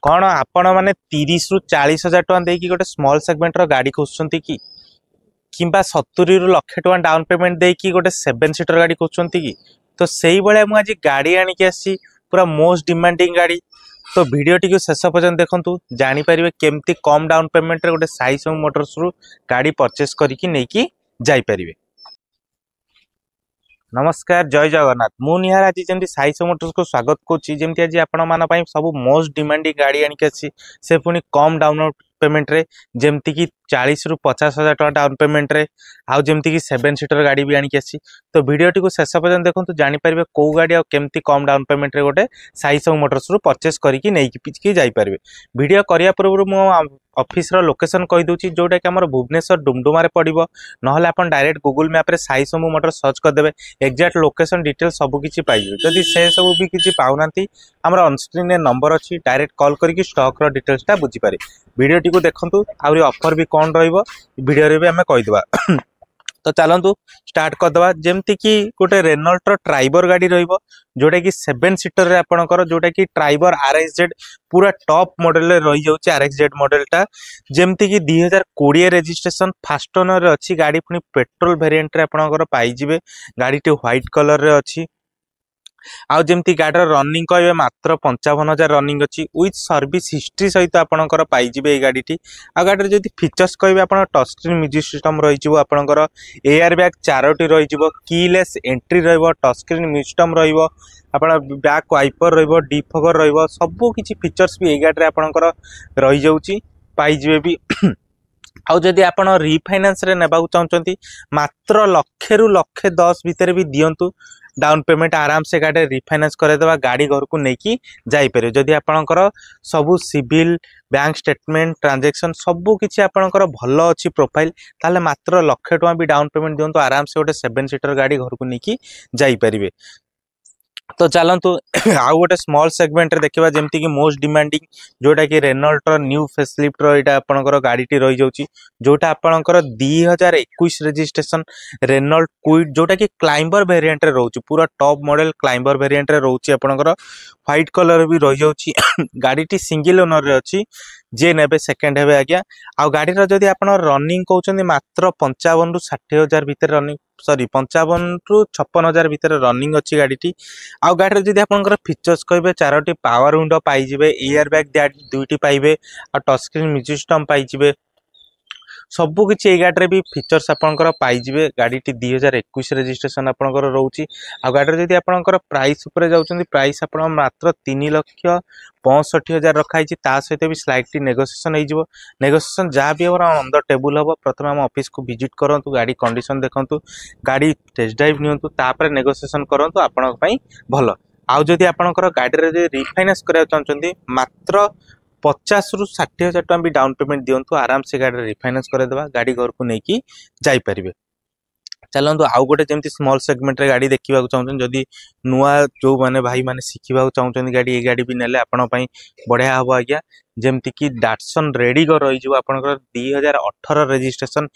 कौन आपण मैंने 30 ରୁ 40 हजार टका गोटे स्मॉल सेगमेंट रो गाड़ी खोजुଛନ୍ତି कि किंबा 70 ରୁ लक्षे टका डाउन पेमेंट देकी गोटे 7 सीटर गाड़ी खोजुଛନ୍ତି कि तो सेही बळे मु आज गाड़ी आनी के आसी पूरा मोस्ट डिमांडिंग गाड़ी। तो वीडियो टी शेष पर्यंत देखंतु जानि परिबे केमती कम डाउन पेमेंट रे गोटे साई सोम मोटर्स रु गाड़ी परचेस करिकि नेकी जाई परिबे। नमस्कार जय जगन्नाथ मु निहार आज जमी साई सोम मोटर्स को स्वागत करुच्ची जमी आज आपण मान सब मोस्ट डिमांडिंग गाड़ी आनिक आसी से पुणी कम डाउन पेमेंट रे जमती कि 40 ରୁ 50 हजार टका डाउन पेमेंट रे आउ जमती कि 7 सीटर गाड़ी भी आनिक आसी। तो वीडियो टी शेष पर्यंत देखो जानि परिबे को गाड़ी आ केमती कम डाउन पेमेंट रे गोटे साई सोम मोटर्स रु परचेस करिकि नेकी जाई परिबे। वीडियो करिया पूर्व मु ऑफिस रो लोकेशन कहि दोची जोटा कि हमर भुवनेश्वर डुमडुमा रे पड़िबो नहले अपन डायरेक्ट गूगल मैप रे साई सोम मोटर सर्च कर देबे एग्जैक्ट लोकेशन डिटेल सब किछि पाइबे। जदि से सब भी किछि पाउनांती हमर ऑन स्क्रीन रे नंबर अछि डायरेक्ट कॉल करिकि स्टॉक रो डिटेल्स ता बुझी पारे। वीडियो टी को देखंतु आउरी ऑफर भी कोन रहइबो वीडियो रे भी हमें कहि देबा। तो चलतु स्टार्ट करदे जमती कि गोटे रेनॉल्ट ट्राइबर गाड़ी रहिबो जोटा कि 7 सीटर रे आपणकर जोटा कि ट्राइबर RXZ पूरा टॉप मॉडल रे रही जाउची RXZ मॉडल टा जमती कि 2020 रजिस्ट्रेशन फास्ट ओनर रे अछि गाड़ी पुनी पेट्रोल वेरिएंट रे आपणकर पाई जिवे। गाड़ी टी व्हाइट कलर रे अछि आउ जमती गाड़ी रनिंग कहबे मात्र 55,000 रनिंग अच्छी विथ सर्विस हिस्ट्री सहित आपणकर पाई जिवे ए गाड़ी टी। आ गाड़ी जदि फीचर्स कहबे आपण टच स्क्रीन म्यूजिक सिस्टम रही जिवो आपणकर एयर बैग 4टी रही जिवो कीलेस एंट्री रहइबो टच स्क्रीन म्यूजिक सिस्टम रहइबो आपण बैक वाइपर रहइबो डिफगर रहइबो सब किछि फीचर्स भी ए गाड़ी रे आपणकर रही जाउची पाई जिवे भी। आउ जदि आपण रिफाइनांस रे नेबाउ चाहउचंती मात्र 1,00,000 ରୁ 1,10,000 भितर भी दियंतु डाउन पेमेंट आराम से गाड़ी रिफाइनांस करदेवा गाड़ी घर को लेकिन जापर। जदि आपणकर सबू सिविल बैंक स्टेटमेंट ट्रांजेक्शन सबू किछि आपणकर भल अच्छी प्रोफाइल ताले मात्र 1,00,000 टका भी डाउन पेमेंट दियंतु आराम से गोटे 7 सीटर गाड़ी घर को लेकिन जापर। तो चलतु आउ गोटे स्मॉल सेगमेंट रे देखिबा जेमती कि मोस्ट डिमांडिंग जोटा कि रेनॉल्ट रो न्यू फेसलिफ्ट रो एटा आपणकर गाड़ी टी रही जाउची जोटा आपणकर 2021 रजिस्ट्रेशन रेनॉल्ट क्विड जोटा कि क्लाइंबर वेरिएंट रे रहउची पूरा टॉप मॉडल क्लाइंबर वेरिएंट रे रहउची आपणकर व्हाइट कलर भी रही जाउची। गाड़ी टी सिंगल ओनर रे अछि जे नेबे सेकंड हेबे आज्ञा। आउ गाड़ी रो जदि आपण रनिंग कहउचंदी मात्र 55 ରୁ 60 हजार भीतर रनिंग सॉरी 55 ରୁ 56 हजार भीतर रनिंग अच्छी गाड़ी टी। आउ गाड़ी जदि आपनकर फीचर्स कहबे 4टी पावर विंडो पाई जिवे एयर बैग 2टी पाइबे आ टच स्क्रीन म्यूजिक सिस्टम पाई जिवे सबु किछि ए गाड़ी रे भी फीचर्स आपनकर पाई जिवे। गाड़ी टी 2021 रजिस्ट्रेशन आपनकर रहउची। आ गाड़ी जदि आपनकर प्राइस ऊपर जाउचंदी प्राइस आपण मात्र 3,65,000 रखाई छि ता सहित भी स्लाइटली नेगोशिएशन हो जिवो। नेगोशिएशन जहाँ भी हम ऑन द टेबल हम प्रथम हम ऑफिस को विजिट करंतु गाड़ी कंडीशन देखंतु गाड़ी टेस्ट ड्राइव नियंतु तापर नेगोशिएशन करंतु आपन पई भलो। आउ जदि आपनकर गाड़ी रे रिफाइनांस करिया चाहचंदी मात्र 50 ରୁ 60 हजार टका भी डाउन पेमेंट दियंतु आराम से गाड़ी रिफाइनांस करदेवा गाड़ी घर को लेकिन जाई परिबे। चलतु आउ गोटे जमती स्मॉल सेगमेंट रे गाड़ी देखा चाहते जदि नुआ जो माने भाई माने शिखा चाहते गाड़ी ये गाड़ी भी नेले आपण पई बढ़िया हम आज्ञा। जमती कि डाटसन रेडिगो रही जो आपनकर 2018 रजिस्ट्रेशन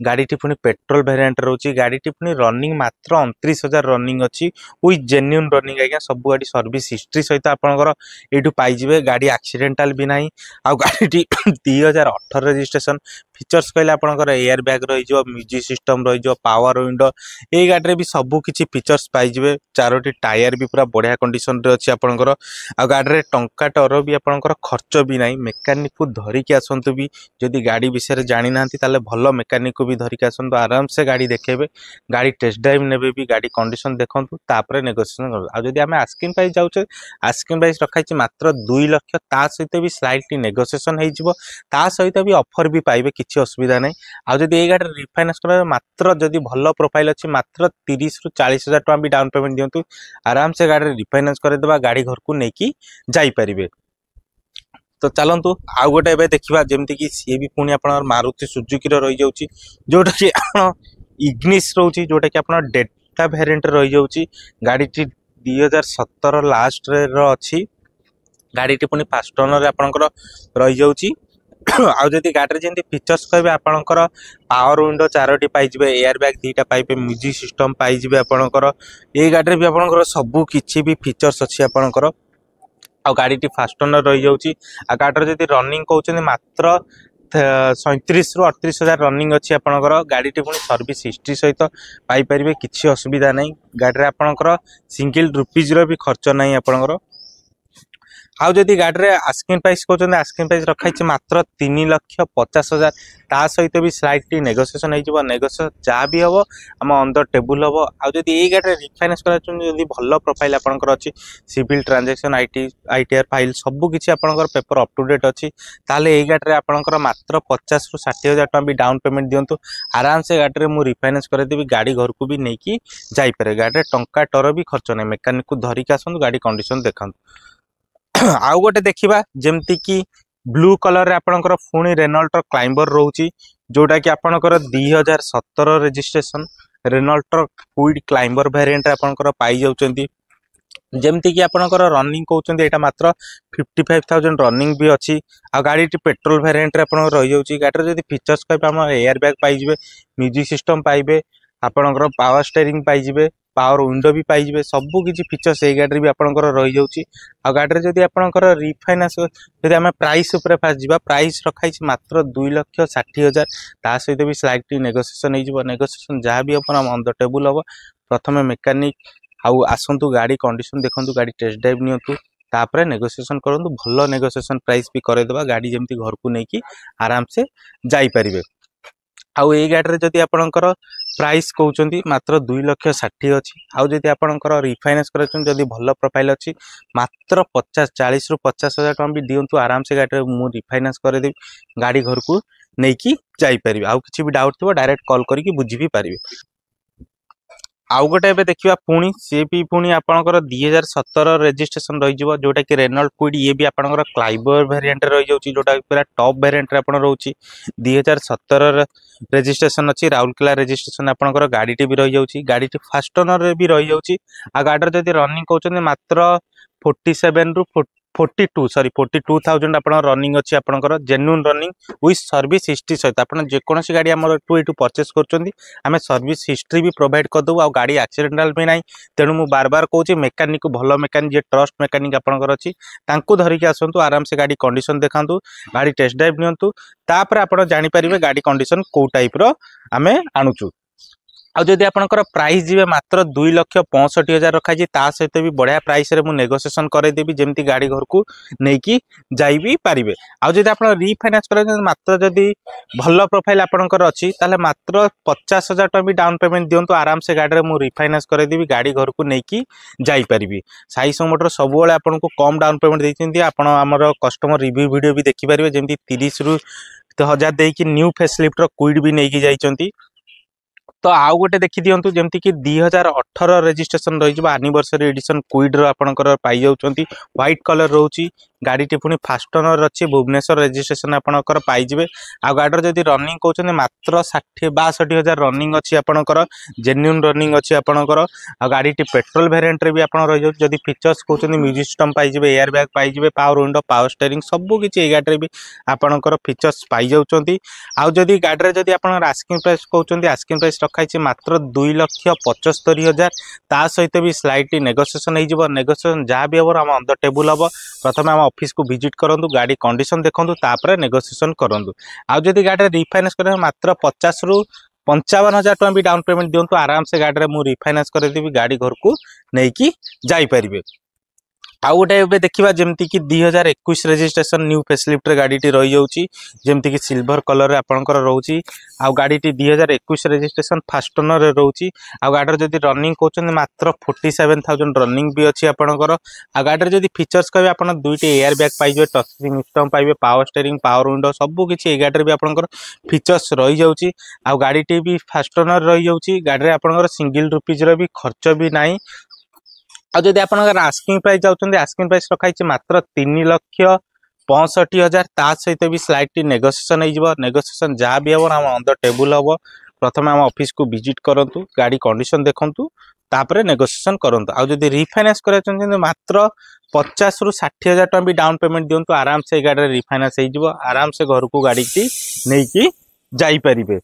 गाड़ी टी पुनी पेट्रोल वेरिएंट रहउची गाड़ी टी पुनी रनिंग मात्र 29,000 रनिंग अच्छी विथ जेन्युइन रनिंग आज्ञा। सब गाड़ी सर्विस हिस्ट्री सहित आपनकर एठू पाई जिवे गाड़ी एक्सीडेंटल भी नाही। आ गाड़ी टी 2018 रजिस्ट्रेशन फीचर्स कहले आपनकर एयर बैग रही जो म्यूजिक सिस्टम रही जो पावर विंडो ए गाड़ी रे भी सबू किछि फीचर्स पाई जिवे। 4टी टायर भी पूरा बढ़िया कंडीशन रे अछि आपनकर। आ गाड़ी रे टंका टर भी आपनकर खर्च भी नाही मेकानिक को धरी के आसंतु भी जदि गाड़ी विषय रे जानि नांती ताले भलो मेकानिक को भी धरी के आसंतु आराम से गाड़ी देखेबे गाड़ी टेस्ट ड्राइव नेबे भी गाड़ी कंडीशन देखंतु तापरे नेगोशिएशन कर। आ जदि हमें आस्किंग प्राइस जाउछे आस्किंग प्राइस रखाई छि मात्र 2 लाख ता सहित भी स्लाइटली नेगोशिएशन हे जिवो ता सहित भी ऑफर भी पाइबे किछि असुविधा नै। आ जदि ए गाड़ी रिफाइनांस करे मात्र जदि भलो प्रोफाइल अछि मात्र 30 ରୁ 40 हजार टका भी डाउन पेमेंट दियंतु आराम से गाड़ी रिफाइनांस करे देबा गाड़ी घर को नेकी जाई परिबे। तो चलतु आउ गोटे एबे देखिबा जेमती कि सी भी पुणी आपन मारुति सुजुकी रो रही जाउची जोटा कि आपन इग्निस रहउची जोटा कि आपन डेल्टा वेरिएंट रही जाउची। गाड़ी टी 2017 लास्ट रे रो अछि गाड़ी टी पुणी फास्ट ओनर रे आपनकर रही जाउची। आउ जदि गाड़ी जेमती फीचर्स कहबे आपनकर पावर विंडो 4टी पाई जिवे एयर बैग 2टा पाइबे म्यूजिक सिस्टम पाई जिवे आपनकर। ए गाड़ी रे भी आपनकर सबु किछि भी फीचर्स अछि आपनकर आ गाड़ी फास्ट ओनर रही जाऊँगी। आ गाड़ी जब रनिंग कहते मात्र 37 ରୁ 38 हजार रनिंग अच्छी आपंकर गाड़ी पुणी सर्विस हिस्ट्री सहित पाइपर किसी असुविधा नहीं। गाड़ी आपंकर सिंगल रुपीज भी खर्च नहीं आपंकर। आउ जदि गाड़ी आस्किंग प्राइस कहते आस्किंग प्राइस रखाई मात्र 3,50,000 ता सहित भी स्लाइटली नेगोसिएशन हो नेगोसिएशन जहाँ भी हम आम ऑन द टेबुल हम। आउ जदि यही गाड़ी रिफाइनान्स कर भल प्रोफाइल आपंकर अच्छी सिविल ट्रांजेक्शन आईटीआर फाइल सबकिछि आपंकर पेपर अप टू डेट अच्छी ताले यही गाड़ी आपंकर मात्र 50 ରୁ 60,000 टका भी डाउन पेमेंट दिंतु आराम से गाड़ी में रिफाइनान्स करदेवी गाड़ी घर को भी नहीं जापे। गाड़ी टंका टर भी खर्च नहीं मेकानिक को धरिक आसतु गाड़ी कंडीशन देखा। आउ गोटे देखा जमती कि ब्लू कलर रे आपणकर पुणी रेनॉल्ट क्लाइंबर रोची जोटा कि आपणकर 2017 registration Renault Kwid Climber variant आपणकर पाई जाउचंती। जमती कि आपणकर रनिंग कहउचंती एटा मात्र 55,000 रनिंग भी अच्छी। आ गाड़ी पेट्रोल वेरिएंट रे आपणकर रही जाउची। गाड़ी जदि फीचर्स कहबे हम एयर बैग पाई जिवे म्यूजिक सिस्टम पाइबे आपणकर पावर स्टीयरिंग पाई जिवे पावर विंडो भी पाइबे सबू किसी फीचर्स ये गाड़ी भी आपंकर रही जाऊँगी। आ गाड़ी जदि आपंकर रिफाइनान्स जदि आम प्राइस उपर फास्ट जा प्राइस रखाई मात्र 2,60,000 ता सहित भी स्लाइटली नेगोसिएशन हो नेगोसिएशन जहाँ भी अपन ऑन द टेबुल हम। प्रथम मेकानिक आउ आसतु गाड़ी कंडीशन देखु गाड़ी टेस्ट ड्राइव नियंतु तापर नेगोसिएशन करूँ भल नेगोसिएशन प्राइस भी करदेवा गाड़ी जमी घर को लेकिन आराम से जापरें। आउ ये गाड़ी जदि आपंकर प्राइस कहते मात्र 2,60,000 अच्छी। आउ जदि आपंकर रिफाइनान्स कर भल प्रोफाइल अच्छी मात्र 40 ରୁ 50,000 टका भी दिंतु आराम से गाड़ी मु रिफाइनान्स करदेवी गाड़ी घर को लेकिन जापरें। आउ किसी भी डाउट थो डायरेक्ट कॉल करके बुझी भी पारे। आउ गोटे एबे देखिबा पुणी सी भी पुणी आपनकर 2017 रजिस्ट्रेशन रही जिवो जोटा कि रेनॉल्ट क्विड ये भी आपनकर क्लाइबर वेरिएंट रही जाउची जोटा पूरा टॉप वेरिएंट रे आपन रहउची। 2017 रजिस्ट्रेशन अच्छी राउरकेला रजिस्ट्रेशन आपनकर गाड़ी टी भी रही जाउची। गाड़ी टी फास्ट ओनर रे भी रही जाउची। आ गाड़ी जदि रनिंग कहउचंदी मात्र 47 ରୁ 42,000 आपन रनिंग अच्छी आपनकर genuine running with service history सहित आपन जेकोसी गाड़ी आम एठू परचेस करछंदी आमे सर्विस हिस्ट्री भी प्रोवाइड कर दउ। आ गाड़ी एक्सीडेंटल भी नहीं तेणु मु बार बार कहूँ मेकानिक भल मेकानिक जे ट्रस्ट मेकानिक आपनकर अच्छी तांको धरिकी आसतु आराम से गाड़ी कंडीशन देखांतु गाड़ी टेस्ट ड्राइव नियंतु तापर आपन जानि परिबे गाड़ी कंडीशन को टाइप रो आमे आनुचु। आ जदि आपनकर प्राइस जीवे मात्र 2,65,000 रखाई ता सहित भी बढ़िया प्राइस रे मु नेगोसिएशन करदेवी जमती गाड़ी घर को लेकिन जाई भी पारिबे। आ जदि आपन रिफाइनान्स करे मात्र जदि भल प्रोफाइल आपनकर अच्छी ताले मात्र 50,000 टका भी डाउन पेमेंट दिंतु आराम से गाड़ी रे मु रिफाइनान्स करदेवी गाड़ी घर को लेकिन जाई पारिबे। साइस मोटर सब बेले आपनको कम डाउन पेमेंट देइछन्ती आपन हमर कस्टमर रिव्यू वीडियो भी देखि पारिबे जमती 30 ରୁ 1,000 देकी न्यू फेसलिफ्ट रो क्विड भी नेकी जाइछन्ती। तो आउ गोटे देखी दिंतु जमती कि 2018 रजिस्ट्रेशन रही एनिवर्सरी एडिशन क्विड आपंकर पाई जाउछन्ती व्हाइट कलर रोची। गाड़ी टी पुणी फास्ट ओनर अच्छी भुवनेश्वर रजिस्ट्रेशन आपंकर पाइबे। आ गाड़ी जदि रनिंग कहते मात्र 62,000 रनिंग अच्छी आपंकर जेन्युइन रनिंग अच्छी आपंकर। आ गाड़ी टी पेट्रोल वेरिएंट रे भी आपन रही जाउछ जदि फीचर्स कहते म्यूजिक सिस्टम पाइबे एयर बैग पाइबे पावर विंडो पावर स्टीयरिंग सबु किछि ए गाड़ी रे भी आपंकर फीचर्स पाई जाउछन्ती। आ जदि गाड़ी रे जदि आपन आस्किंग प्राइस कहते आस्किंग प्राइस रखाई मात्र 2,75,000 ता सहित भी स्लाइटली नेगोसिएशन हो नेगोसिएशन जहाँ भी हम ऑन द टेबुल हम। प्रथम आम ऑफिस को विजिट करूँ गाड़ी कंडीशन देखूँ तापर नेगोसिएशन करूँ। आउ जदि गाड़ी रिफाइनान्स कर मात्र 50 ରୁ 55,000 टका भी डाउन पेमेंट दिंतु आराम से गाड़ी में रिफाइनान्स करदेवी गाड़ी घर को लेकिन जापरें। आउ गोटे ए देखा जमती कि 2021 रजिस्ट्रेशन न्यू फेसलिफ्ट रे गाड़ी टी रही जाउची जमती कि सिल्वर कलर आपंकर रोची। आउ गाड़ी टी 2021 रजिस्ट्रेशन फास्ट ओनर रे रोची। आउ गाड़ी जदि रनिंग कहते मात्र 47,000 रनिंग भी अच्छी आपंकर। आ गाड़ी जदि फीचर्स कहबे आपन दुईटी एयर बैग पाइबे टच सिस्टम पाइबे पावर स्टीयरिंग पावर विंडो सबु किछि ए गाड़ी भी आपंकर फीचर्स रही जाउची। आउ गाड़ी टी भी फास्ट ओनर रही जाउची गाड़ी रे आपंकर सिंगल रुपीज रो भी खर्च भी नाही। आ जदि आपनकर आस्किंग प्राइस जाउछन्ते आस्किंग प्राइस रखाई मात्र 3,65,000 ता सहित भी स्लाइटली नेगोसिएशन हो नेगोसिएशन जहाँ भी हम ऑन द टेबुल हम। प्रथम आम ऑफिस को विजिट करंतु गाड़ी कंडीशन देखंतु तापर नेगोसिएशन करंतु। आ जदि रिफाइनान्स करे मात्र 50 ରୁ 60,000 टका भी डाउन पेमेंट दिंतु आराम से गाड़ी रिफाइनान्स हो आराम से घर को गाड़ी की नहीं जाई परिबे।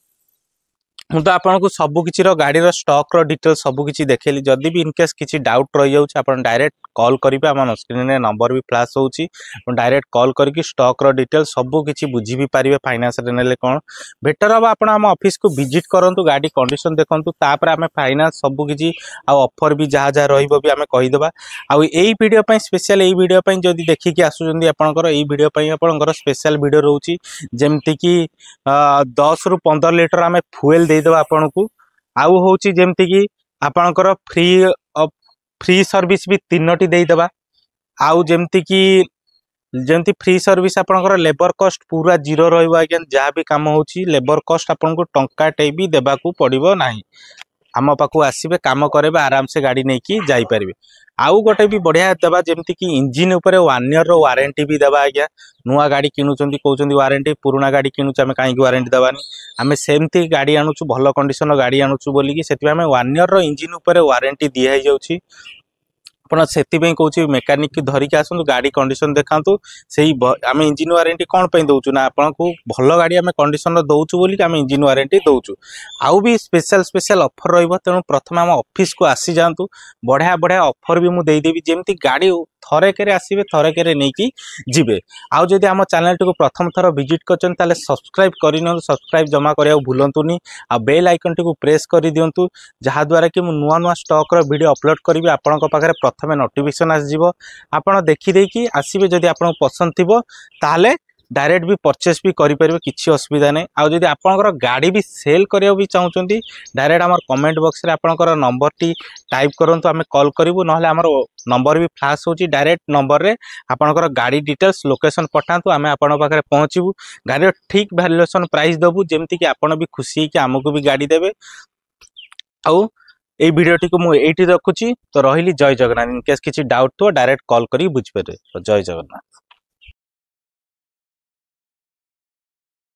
ମୁଁ ତ ଆପଣଙ୍କୁ ସବୁ କିଛିର ଗାଡ଼ିର ଷ୍ଟକ୍ର ଡିଟେଲ୍ ସବୁ କିଛି ଦେଖେଇଲି। ଯଦି ବି ଇନକେସ୍ କିଛି ଡାଉଟ୍ ରହିଯାଉଛି ଆପଣ ଡାଇରେକ୍ଟ କଲ୍ କରିବେ, ଆମ ସ୍କ୍ରିନ୍ରେ ନମ୍ବର ବି ଫ୍ଲାସ୍ ହେଉଛି। ଆପଣ ଡାଇରେକ୍ଟ କଲ୍ କରିକି ଷ୍ଟକ୍ର ଡିଟେଲ୍ ସବୁ କିଛି ବୁଝି ବି ପାରିବେ। ଫାଇନାନ୍ସରେ ନେଲେ କ'ଣ ବେଟର୍ ହେବ, ଆପଣ ଆମ ଅଫିସକୁ ଭିଜିଟ୍ କରନ୍ତୁ, ଗାଡ଼ି କଣ୍ଡିସନ୍ ଦେଖନ୍ତୁ, ତାପରେ ଆମେ ଫାଇନାନ୍ସ ସବୁ କିଛି ଆଉ ଅଫର୍ ବି ଯାହା ଯାହା ରହିବ ବି ଆମେ କହିଦେବା। ଆଉ ଏଇ ଭିଡ଼ିଓ ପାଇଁ ସ୍ପେଶାଲ୍, ଏଇ ଭିଡ଼ିଓ ପାଇଁ ଯଦି ଦେଖିକି ଆସୁଛନ୍ତି ଆପଣଙ୍କର, ଏଇ ଭିଡ଼ିଓ ପାଇଁ ଆପଣଙ୍କର ସ୍ପେଶାଲ୍ ଭିଡ଼ିଓ ରହୁଛି। ଯେମିତିକି 10 ରୁ 15 ଲିଟର ଆମେ ଫୁଏଲ୍ ଦେଇଦେବା ଆପଣଙ୍କୁ। ଆଉ ହେଉଛି ଯେମିତିକି ଆପଣଙ୍କର ଫ୍ରି ସର୍ଭିସ୍ ବି 3ଟି ଦେଇଦେବା। ଆଉ ଯେମିତି ଫ୍ରି ସର୍ଭିସ୍ ଆପଣଙ୍କର ଲେବର କଷ୍ଟ ପୁରା ଜିରୋ ରହିବ ଆଜ୍ଞା। ଯାହା ବି କାମ ହେଉଛି ଲେବର କଷ୍ଟ ଆପଣଙ୍କୁ ଟଙ୍କାଟେ ବି ଦେବାକୁ ପଡ଼ିବ ନାହିଁ। ଆମ ପାଖକୁ ଆସିବେ, କାମ କରାଇବେ, ଆରାମସେ ଗାଡ଼ି ନେଇକି ଯାଇପାରିବେ। ଆଉ ଗୋଟେ ବି ବଢ଼ିଆ ଦେବା, ଯେମିତିକି ଇଞ୍ଜିନ୍ ଉପରେ 1 ଇୟରର ୱାରେଣ୍ଟି ବି ଦେବା ଆଜ୍ଞା। ନୂଆ ଗାଡ଼ି କିଣୁଛନ୍ତି, କହୁଛନ୍ତି ୱାରେଣ୍ଟି, ପୁରୁଣା ଗାଡ଼ି କିଣୁଛୁ ଆମେ କାହିଁକି ୱାରେଣ୍ଟି ଦେବାନି। ଆମେ ସେମିତି ଗାଡ଼ି ଆଣୁଛୁ, ଭଲ କଣ୍ଡିସନର ଗାଡ଼ି ଆଣୁଛୁ ବୋଲିକି ସେଥିପାଇଁ ଆମେ 1 ଇୟରର ଇଞ୍ଜିନ୍ ଉପରେ ୱାରେଣ୍ଟି ଦିଆହେଇଯାଉଛି। ଆପଣ ସେଥିପାଇଁ କହୁଛି ମେକାନିକ ଧରିକି ଆସନ୍ତୁ, ଗାଡ଼ି କଣ୍ଡିସନ ଦେଖାନ୍ତୁ। ସେଇ ଆମେ ଇଞ୍ଜିନ୍ ୱାରେଣ୍ଟି କ'ଣ ପାଇଁ ଦେଉଛୁ ନା, ଆପଣଙ୍କୁ ଭଲ ଗାଡ଼ି ଆମେ କଣ୍ଡିସନର ଦେଉଛୁ ବୋଲିକି ଆମେ ଇଞ୍ଜିନ୍ ୱାରେଣ୍ଟି ଦେଉଛୁ। ଆଉ ବି ସ୍ପେଶାଲ ଅଫର୍ ରହିବ, ତେଣୁ ପ୍ରଥମେ ଆମ ଅଫିସକୁ ଆସିଯାଆନ୍ତୁ। ବଢ଼ିଆ ବଢ଼ିଆ ଅଫର୍ ବି ମୁଁ ଦେଇଦେବି, ଯେମିତି ଗାଡ଼ି ଥରେକରେ ଆସିବେ, ଥରେକରେ ନେଇକି ଯିବେ। ଆଉ ଯଦି ଆମ ଚ୍ୟାନେଲଟିକୁ ପ୍ରଥମ ଥର ଭିଜିଟ୍ କରିଛନ୍ତି ତାହେଲେ ସବସ୍କ୍ରାଇବ୍ କରିନିଅନ୍ତୁ, ସବସ୍କ୍ରାଇବ୍ ଜମା କରିବାକୁ ଭୁଲନ୍ତୁନି। ଆଉ ବେଲ୍ ଆଇକନ୍ଟିକୁ ପ୍ରେସ୍ କରିଦିଅନ୍ତୁ, ଯାହାଦ୍ୱାରା କି ମୁଁ ନୂଆ ନୂଆ ଷ୍ଟକ୍ର ଭିଡ଼ିଓ ଅପଲୋଡ଼ କରିବି ଆପଣଙ୍କ ପାଖରେ ପ୍ରଥମେ ନୋଟିଫିକେସନ୍ ଆସିଯିବ। ଆପଣ ଦେଖିଦେଇକି ଆସିବେ, ଯଦି ଆପଣଙ୍କୁ ପସନ୍ଦ ଥିବ ତାହେଲେ डायरेक्ट भी परचेस भी करें, किसी असुविधा नहीं। आउ जदि आपंकर गाड़ी भी सेल करिया भी चाहते डायरेक्ट आम कमेंट बॉक्स रे आपंकर नंबर टी टाइप करंतु, आमे कॉल करिवु, नहले आमर नंबर भी फ्लैश होची। डायरेक्ट नंबर रे आपंकर गाड़ी डिटेल्स लोकेशन पठांतु, आमे आपन पाखरे पहुंचीबु, गाड़ी ठीक वैल्यूएशन प्राइस दबु, जेमति कि आपन भी खुशी कि आमको भी गाड़ी देबे। आउ এই ভিডিওটি को मुझे रखुची, तो रही जय जगन्नाथ। इनकेस किसी डाउट तो डायरेक्ट कॉल करी बुझे। जय जगन्नाथ।